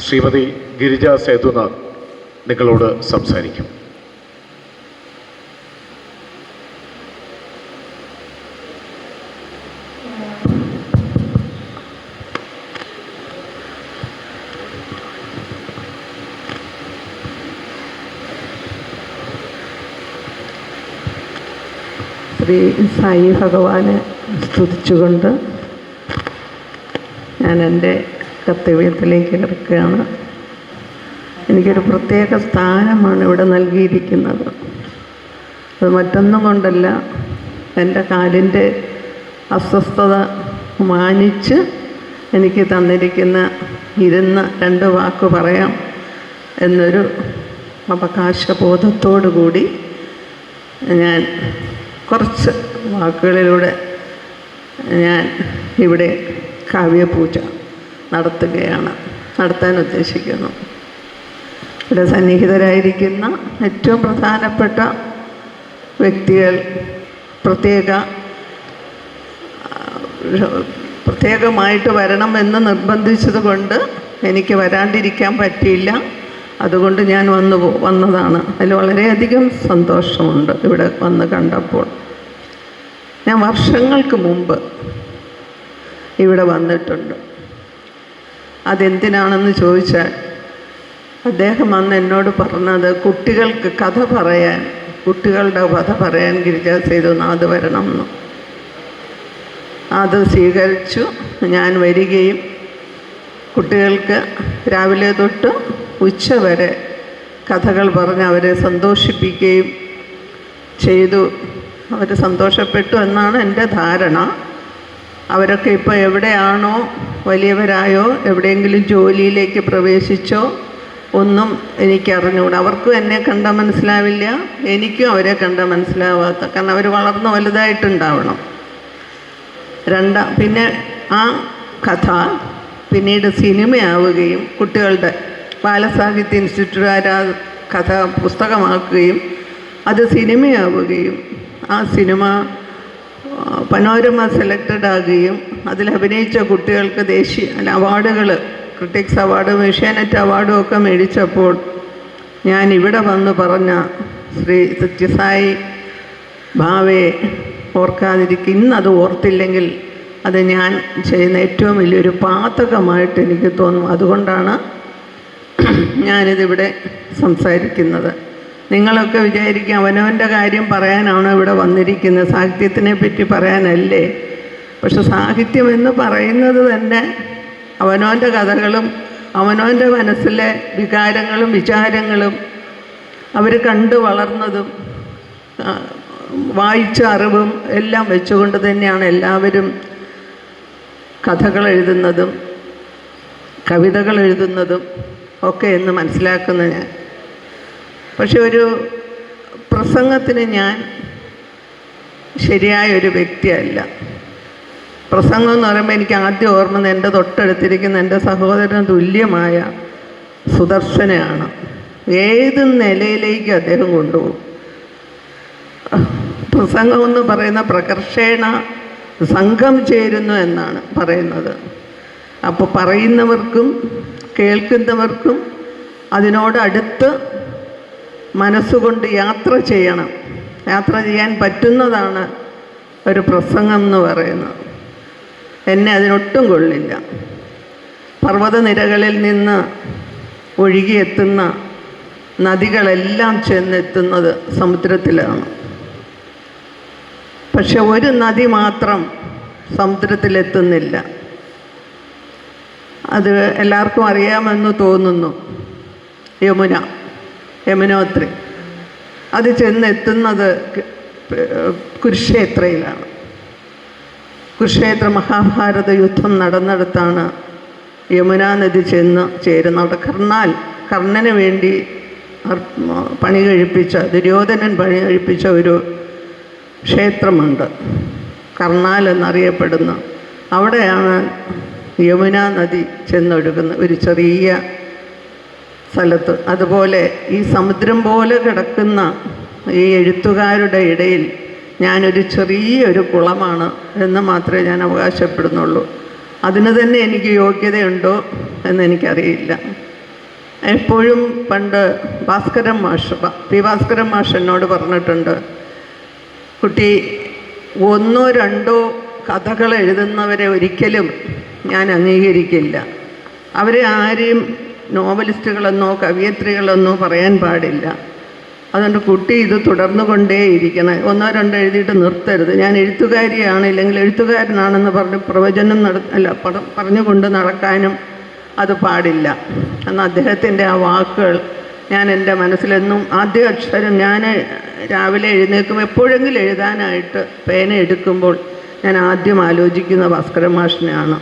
ശ്രീമതി ഗിരിജ സേതുനാഥ് നിങ്ങളോട് സംസാരിക്കും. ശ്രീ സായി ഭഗവാനെ സ്തുതിച്ചുകൊണ്ട് ഞാൻ എൻ്റെ കർത്തവ്യത്തിലേക്ക് കിടക്കുകയാണ്. എനിക്കൊരു പ്രത്യേക സ്ഥാനമാണ് ഇവിടെ നൽകിയിരിക്കുന്നത്. അത് മറ്റൊന്നും കൊണ്ടല്ല, എൻ്റെ കാലിൻ്റെ അസ്വസ്ഥത മാനിച്ച് എനിക്ക് തന്നിരിക്കുന്ന ഇരുന്ന് 2 വാക്ക് പറയാം എന്നൊരു അവകാശബോധത്തോടു കൂടി ഞാൻ കുറച്ച് വാക്കുകളിലൂടെ ഞാൻ ഇവിടെ കാവ്യപൂജ നടത്താൻ ഉദ്ദേശിക്കുന്നു. ഇവിടെ സന്നിഹിതരായിരിക്കുന്ന ഏറ്റവും പ്രധാനപ്പെട്ട വ്യക്തികൾ പ്രത്യേകമായിട്ട് വരണമെന്ന് നിർബന്ധിച്ചത് കൊണ്ട് എനിക്ക് വരാണ്ടിരിക്കാൻ പറ്റിയില്ല. അതുകൊണ്ട് ഞാൻ വന്നതാണ്. അതിൽ വളരെയധികം സന്തോഷമുണ്ട് ഇവിടെ വന്ന് കണ്ടപ്പോൾ. ഞാൻ വർഷങ്ങൾക്ക് മുമ്പ് ഇവിടെ വന്നിട്ടുണ്ട്. അതെന്തിനാണെന്ന് ചോദിച്ചാൽ, അദ്ദേഹം അന്ന് എന്നോട് പറഞ്ഞത് കുട്ടികളുടെ കഥ പറയാൻ ഗിരിജ സേതുനാഥ് വരണം എന്ന്. അത് സ്വീകരിച്ചു. ഞാൻ വരികയും കുട്ടികൾക്ക് രാവിലെ തൊട്ട് ഉച്ച വരെ കഥകൾ പറഞ്ഞ് അവരെ സന്തോഷിപ്പിക്കുകയും ചെയ്തു. അവർ സന്തോഷപ്പെട്ടു എന്നാണ് എൻ്റെ ധാരണ. അവരൊക്കെ ഇപ്പോൾ എവിടെയാണോ, വലിയവരായോ എവിടെയെങ്കിലും ജോലിയിലേക്ക് പ്രവേശിച്ചോ ഒന്നും എനിക്കറിഞ്ഞുകൂടാ. അവർക്കും എന്നെ കണ്ടാൽ മനസ്സിലാവില്ല, എനിക്കും അവരെ കണ്ടാൽ മനസ്സിലാവാത്ത, കാരണം അവർ വളർന്ന് വലുതായിട്ടുണ്ടാവണം. പിന്നെ ആ കഥ പിന്നീട് സിനിമയാവുകയും കുട്ടികളുടെ ബാലസാഹിത്യ ഇൻസ്റ്റിറ്റ്യൂട്ടുകാർ ആ കഥ പുസ്തകമാക്കുകയും അത് സിനിമയാവുകയും ആ സിനിമ പനോരമ സെലക്റ്റഡ് ആകുകയും അതിലഭിനയിച്ച കുട്ടികൾക്ക് അവാർഡുകൾ, ക്രിട്ടിക്സ് അവാർഡും ഏഷ്യാനെറ്റ് അവാർഡും ഒക്കെ മേടിച്ചപ്പോൾ ഞാൻ ഇവിടെ വന്ന് പറഞ്ഞ ശ്രീ സത്യസായി ഭാവയെ ഇന്നത് ഓർത്തില്ലെങ്കിൽ അത് ഞാൻ ചെയ്യുന്ന ഏറ്റവും വലിയൊരു പാതകമായിട്ട് എനിക്ക് തോന്നും. അതുകൊണ്ടാണ് ഞാനിതിവിടെ സംസാരിക്കുന്നത്. നിങ്ങളൊക്കെ വിചാരിക്കും അവനവൻ്റെ കാര്യം പറയാനാണോ ഇവിടെ വന്നിരിക്കുന്നത്, സാഹിത്യത്തിനെ പറ്റി പറയാനല്ലേ? പക്ഷെ സാഹിത്യം എന്ന് പറയുന്നത് തന്നെ അവനവൻ്റെ കഥകളും അവനവൻ്റെ മനസ്സിലെ വികാരങ്ങളും വിചാരങ്ങളും അവർ കണ്ടു വളർന്നതും വായിച്ച അറിവും എല്ലാം വെച്ചുകൊണ്ട് തന്നെയാണ് എല്ലാവരും കഥകൾ എഴുതുന്നതും കവിതകൾ എഴുതുന്നതും ഒക്കെ എന്ന് മനസ്സിലാക്കുന്ന ഞാൻ. പക്ഷെ ഒരു പ്രസംഗത്തിന് ഞാൻ ശരിയായൊരു വ്യക്തിയല്ല. പ്രസംഗം എന്ന് പറയുമ്പോൾ എനിക്ക് ആദ്യം ഓർമ്മ എൻ്റെ തൊട്ടടുത്തിരിക്കുന്ന എൻ്റെ സഹോദരന് തുല്യമായ സുദർശനയാണ്. ഏത് നിലയിലേക്ക് അദ്ദേഹം കൊണ്ടുപോകും. പ്രസംഗം എന്ന് പറയുന്ന പ്രകർഷേണ സംഘം ചേരുന്നു എന്നാണ് പറയുന്നത്. അപ്പോൾ പറയുന്നവർക്കും കേൾക്കുന്നവർക്കും അതിനോട് അടുത്ത് മനസ്സുകൊണ്ട് യാത്ര ചെയ്യണം. യാത്ര ചെയ്യാൻ പറ്റുന്നതാണ് ഒരു പ്രസംഗം എന്ന് പറയുന്നത്. എന്നെ അതിനൊട്ടും കൊള്ളില്ല. പർവ്വതനിരകളിൽ നിന്ന് ഒഴുകിയെത്തുന്ന നദികളെല്ലാം ചെന്നെത്തുന്നത് സമുദ്രത്തിലാണ്. പക്ഷെ ഒരു നദി മാത്രം സമുദ്രത്തിലെത്തുന്നില്ല. അത് എല്ലാവർക്കും അറിയാമെന്ന് തോന്നുന്നു. യമുനോത്രി. അത് ചെന്നെത്തുന്നത് കുരുക്ഷേത്രയിലാണ്. കുരുക്ഷേത്ര മഹാഭാരത യുദ്ധം നടന്നിടത്താണ് യമുനാ നദി ചേരുന്നത്. അവിടെ കർണന് വേണ്ടി ദുര്യോധനൻ പണി കഴിപ്പിച്ച ഒരു ക്ഷേത്രമുണ്ട്, കർണാൽ എന്നറിയപ്പെടുന്ന. അവിടെയാണ് യമുനാ നദി ചെന്നൊഴുകുന്ന ഒരു ചെറിയ സ്ഥലത്ത്. അതുപോലെ ഈ സമുദ്രം പോലെ കിടക്കുന്ന ഈ എഴുത്തുകാരുടെ ഇടയിൽ ഞാനൊരു ചെറിയൊരു കുളമാണ് എന്ന് മാത്രമേ ഞാൻ അവകാശപ്പെടുന്നുള്ളൂ. അതിന് തന്നെ എനിക്ക് യോഗ്യതയുണ്ടോ എന്നെനിക്കറിയില്ല. എപ്പോഴും പണ്ട് പി ഭാസ്കരൻ മാഷ് എന്നോട് പറഞ്ഞിട്ടുണ്ട്, കുട്ടി, 1 or 2 കഥകൾ എഴുതുന്നവരെ ഒരിക്കലും ഞാൻ അംഗീകരിക്കില്ല. അവരെ ആരെയും നോവലിസ്റ്റുകളെന്നോ കവിയത്രികളെന്നോ പറയാൻ പാടില്ല. അതുകൊണ്ട് കുട്ടി ഇത് തുടർന്നു കൊണ്ടേയിരിക്കണം. 1 or 2 എഴുതിയിട്ട് നിർത്തരുത്. ഞാൻ എഴുത്തുകാരിയാണ്, ഇല്ലെങ്കിൽ എഴുത്തുകാരനാണെന്ന് പറഞ്ഞ് പ്രവചനം പറഞ്ഞുകൊണ്ട് നടക്കാനും അത് പാടില്ല എന്ന അദ്ദേഹത്തിൻ്റെ ആ വാക്കുകൾ ഞാൻ എൻ്റെ മനസ്സിലെന്നും ആദ്യ അക്ഷരം ഞാൻ രാവിലെ എഴുന്നേൽക്കുമ്പോൾ എപ്പോഴെങ്കിലും എഴുതാനായിട്ട് പേന എടുക്കുമ്പോൾ ഞാൻ ആദ്യം ആലോചിക്കുന്ന ഭാസ്കരൻ മാഷിനെയാണ്.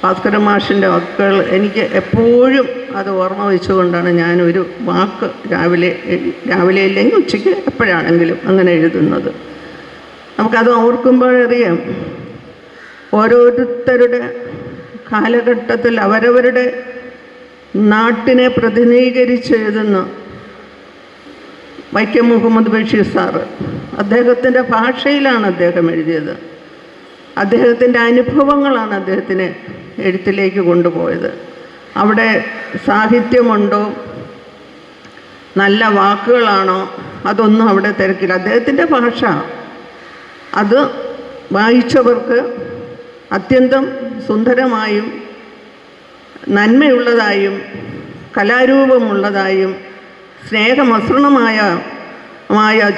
ഭാസ്കരൻ മാഷിൻ്റെ വാക്കുകൾ എനിക്ക് എപ്പോഴും അത് ഓർമ്മ വെച്ചുകൊണ്ടാണ് ഞാനൊരു വാക്ക് രാവിലെ ഇല്ലെങ്കിൽ ഉച്ചയ്ക്ക് എപ്പോഴാണെങ്കിലും അങ്ങനെ എഴുതുന്നത്. നമുക്കത് ഓർക്കുമ്പോഴറിയാം, ഓരോരുത്തരുടെ കാലഘട്ടത്തിൽ അവരവരുടെ നാട്ടിനെ പ്രതിനിധീകരിച്ചെഴുതുന്ന വൈക്കം മുഹമ്മദ് ബഷീർ സാറ്, അദ്ദേഹത്തിൻ്റെ ഭാഷയിലാണ് അദ്ദേഹം എഴുതിയത്. അദ്ദേഹത്തിൻ്റെ അനുഭവങ്ങളാണ് അദ്ദേഹത്തിനെ എഴുത്തിലേക്ക് കൊണ്ടുപോയത്. അവിടെ സാഹിത്യമുണ്ടോ, നല്ല വാക്കുകളാണോ, അതൊന്നും അവിടെ തിരക്കില്ല. അദ്ദേഹത്തിൻ്റെ ഭാഷ അത് വായിച്ചവർക്ക് അത്യന്തം സുന്ദരമായും നന്മയുള്ളതായും കലാരൂപമുള്ളതായും സ്നേഹമസൃണമായ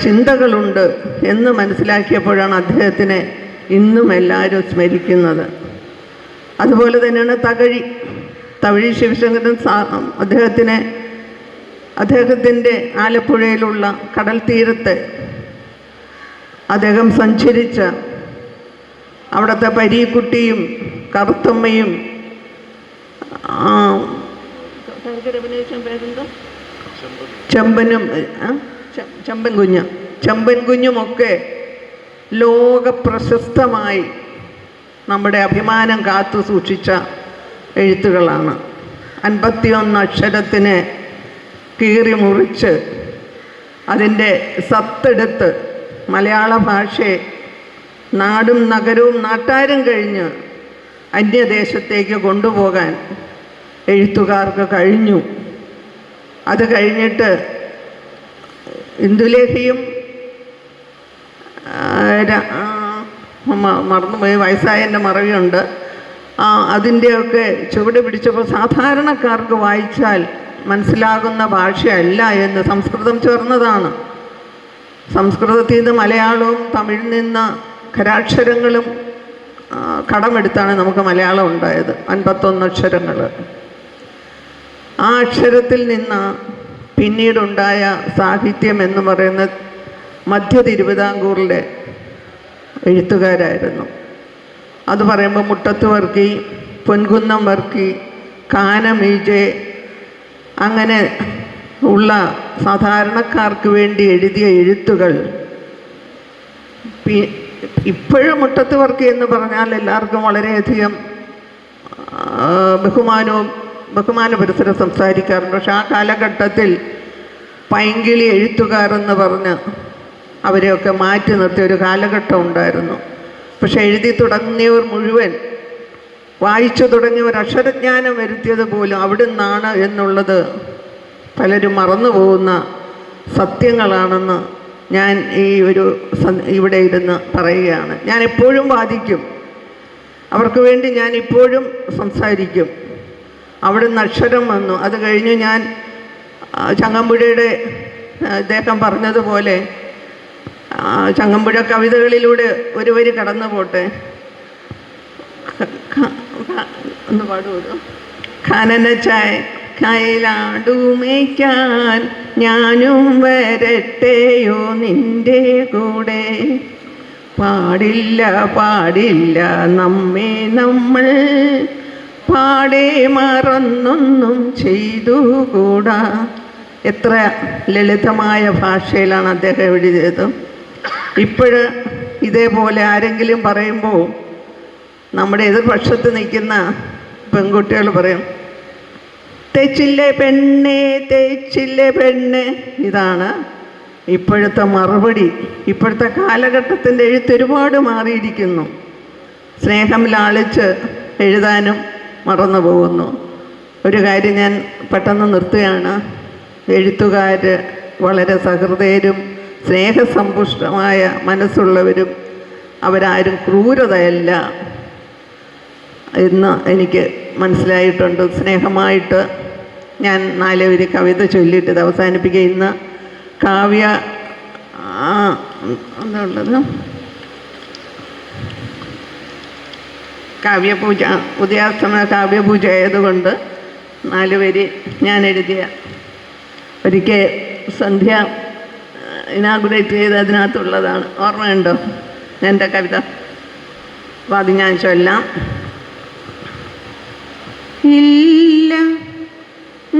ചിന്തകളുണ്ട് എന്ന് മനസ്സിലാക്കിയപ്പോഴാണ് അദ്ദേഹത്തിനെ ഇന്നും എല്ലാവരും സ്മരിക്കുന്നത്. അതുപോലെ തന്നെയാണ് തകഴി ശിവശങ്കരൻ അദ്ദേഹത്തിൻ്റെ ആലപ്പുഴയിലുള്ള കടൽ തീരത്ത് അദ്ദേഹം സഞ്ചരിച്ച അവിടുത്തെ പരീക്കുട്ടിയും കറുത്തമ്മയും ചെമ്പൻ കുഞ്ഞുമൊക്കെ ലോകപ്രശസ്തമായി നമ്മുടെ അഭിമാനം കാത്തു സൂക്ഷിച്ച എഴുത്തുകളാണ്. 51 അക്ഷരത്തിനെ കീറി മുറിച്ച് അതിൻ്റെ സത്തെടുത്ത് മലയാള ഭാഷയെ നാടും നഗരവും നാട്ടാരും കഴിഞ്ഞ് അന്യദേശത്തേക്ക് കൊണ്ടുപോകാൻ എഴുത്തുകാർക്ക് കഴിഞ്ഞു. അത് കഴിഞ്ഞിട്ട് ഇന്ദുലേഖയും മറന്നുപോയി, വയസ്സായതിൻ്റെ മറവിയുണ്ട്, അതിൻ്റെയൊക്കെ ചുവട് പിടിച്ചപ്പോൾ സാധാരണക്കാർക്ക് വായിച്ചാൽ മനസ്സിലാകുന്ന ഭാഷയല്ല എന്ന് സംസ്കൃതം ചേർന്നതാണ്. സംസ്കൃതത്തിൽ നിന്ന് മലയാളവും തമിഴിൽ നിന്ന് ഖരാക്ഷരങ്ങളും കടമെടുത്താണ് നമുക്ക് മലയാളം ഉണ്ടായത്. 51 അക്ഷരങ്ങൾ. ആ അക്ഷരത്തിൽ നിന്ന് പിന്നീടുണ്ടായ സാഹിത്യം എന്ന് പറയുന്നത് മധ്യ തിരുവിതാംകൂറിലെ എഴുത്തുകാരായിരുന്നു. അത് പറയുമ്പോൾ മുട്ടത്ത് വർക്കി, പൊൻകുന്നം വർക്കി, കാനമീജെ, അങ്ങനെ ഉള്ള സാധാരണക്കാർക്ക് വേണ്ടി എഴുതിയ എഴുത്തുകൾ ഇപ്പോഴും മുട്ടത്ത് വർക്കി എന്ന് പറഞ്ഞാൽ എല്ലാവർക്കും വളരെയധികം ബഹുമാന പരിസരം സംസാരിക്കാറുണ്ട്. പക്ഷെ ആ കാലഘട്ടത്തിൽ പൈങ്കിളി എഴുത്തുകാരെന്ന് പറഞ്ഞ് അവരെയൊക്കെ മാറ്റി നിർത്തിയ ഒരു കാലഘട്ടം ഉണ്ടായിരുന്നു. പക്ഷെ എഴുതി തുടങ്ങിയവർ മുഴുവൻ, വായിച്ചു തുടങ്ങിയവർ അക്ഷരജ്ഞാനം വരുത്തിയത് പോലും അവിടെ നിന്നാണ് എന്നുള്ളത് പലരും മറന്നു പോകുന്ന സത്യങ്ങളാണെന്ന് ഞാൻ ഇവിടെ ഇരുന്ന് പറയുകയാണ്. ഞാൻ എപ്പോഴും വാദിക്കും, അവർക്ക് വേണ്ടി ഞാൻ ഇപ്പോഴും സംസാരിക്കും. അവിടെ നിന്ന് അക്ഷരം വന്നു. അത് കഴിഞ്ഞ് ഞാൻ ചങ്ങമ്പുഴയുടെ അദ്ദേഹം പറഞ്ഞതുപോലെ ചങ്ങമ്പുഴ കവിതകളിലൂടെ ഒരു വരി കടന്നു പോട്ടെ. ഒന്ന് പാടുമോ? കാനനച്ചായ കൈലാടുമേക്കാൻ ഞാനും വരട്ടെയോ നിൻ്റെ കൂടെ, പാടില്ല നമ്മൾ പാടെ മറന്നൊന്നും ചെയ്തുകൂടാ. എത്ര ലളിതമായ ഭാഷയിലാണ് അദ്ദേഹം എഴുതിയത്. ഇപ്പോഴ് ഇതേപോലെ ആരെങ്കിലും പറയുമ്പോൾ നമ്മുടെ എതിർപക്ഷത്ത് നിൽക്കുന്ന പെൺകുട്ടികൾ പറയും, തേച്ചില്ലേ പെണ്ണെ. ഇതാണ് ഇപ്പോഴത്തെ മറുപടി. ഇപ്പോഴത്തെ കാലഘട്ടത്തിൻ്റെ എഴുത്ത് ഒരുപാട് മാറിയിരിക്കുന്നു. സ്നേഹം ലാളിച്ച് എഴുതാനും മറന്നു പോകുന്നു. ഒരു കാര്യം ഞാൻ പെട്ടെന്ന് നിർത്തുകയാണ്. എഴുത്തുകാർ വളരെ സഹൃദയരും സ്നേഹസമ്പുഷ്ടമായ മനസ്സുള്ളവരും അവരാരും ക്രൂരതയല്ല എന്ന് എനിക്ക് മനസ്സിലായിട്ടുണ്ട്. സ്നേഹമായിട്ട് ഞാൻ 4 വരി കവിത ചൊല്ലിയിട്ട് ഇത് അവസാനിപ്പിക്കുക. ഇന്ന് കാവ്യ എന്താ ഉള്ളത്, കാവ്യപൂജ, ഉദയാസ്തമന കാവ്യപൂജ ആയതുകൊണ്ട് 4 വരി ഞാൻ എഴുതിയ ഒരിക്കൽ സന്ധ്യ ഇനാഗുറേറ്റ് ചെയ്ത് അതിനകത്തുള്ളതാണ്. ഓർമ്മയുണ്ടോ എൻ്റെ കവിത? അപ്പം അത് ഞാൻ ചൊല്ലാം. ഇല്ല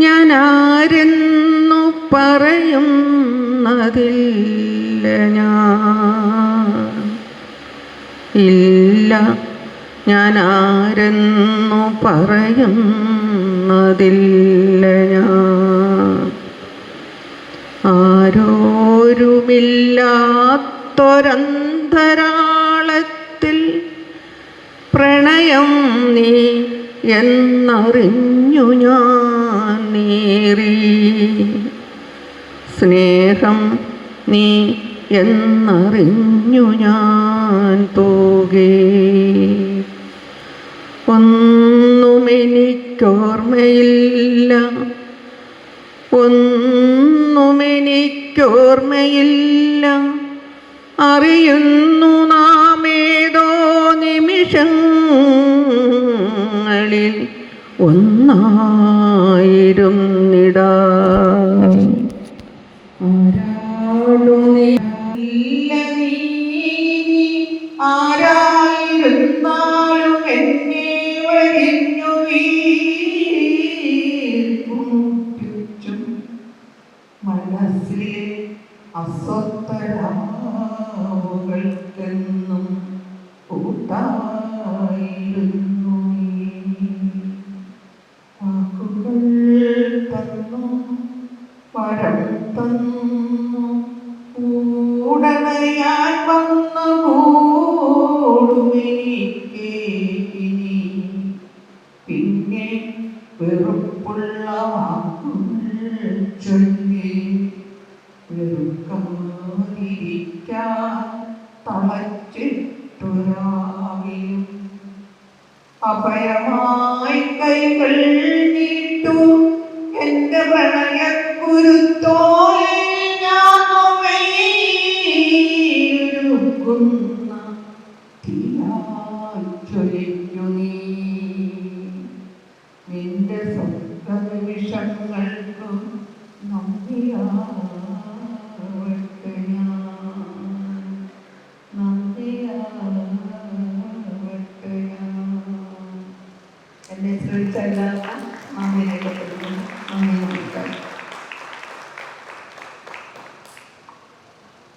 ഞാൻ ആരെന്നു പറയുന്നതില്ല, ഇല്ല ഞാൻ ആരെന്നു പറയുന്നതില്ല, ആരോരുമില്ലാത്തൊരന്തരാളത്തിൽ പ്രണയം നീ എന്നറിഞ്ഞു ഞാൻ നീറി, സ്നേഹം നീ എന്നറിഞ്ഞു ഞാൻ തൂകി. ഒന്നുമെനിക്കോർമ്മയില്ല, ഒന്നുമെനിക്കോർമ്മയില്ല, അറിയുന്നു നാം ഏതോ നിമിഷങ്ങളിൽ ഒന്നായിരുന്നിടാ. ആരാളും ആരായിരുന്നാലും എന്നെ വരിഞ്ഞു വീർപ്പിച്ചും മനസ്സിലെ അസ്വസ്ഥരാവുകൾക്കെന്നും കൂട്ടായിരുന്നു. വാക്കുകൾ തന്നു, വരം തന്നു, കൂടണയാൻ വന്നു കൂടുമെനിക്ക് ഇനി. പിന്നെ വെറുപ്പുള്ള വാക്കുകൾ ചൊല്ലി വെറുക്കാതിരിക്കാൻ തളച്ചിട്ടൊരാവിയും അഭയമായി കൈകൾ നീട്ടു എൻ്റെ പ്രണയക്കുരുത്തോലെ ഞാനൊരുക്കുന്ന തീയായി ചൊരിഞ്ഞു നീ. നിന്റെ സ്വപ്നനിമിഷങ്ങൾക്കും നന്ദിയാവട്ടെ ഞാൻ, നന്ദിയാവട്ടെ ഞാൻ. എന്നെ ശ്രമിച്ചല്ല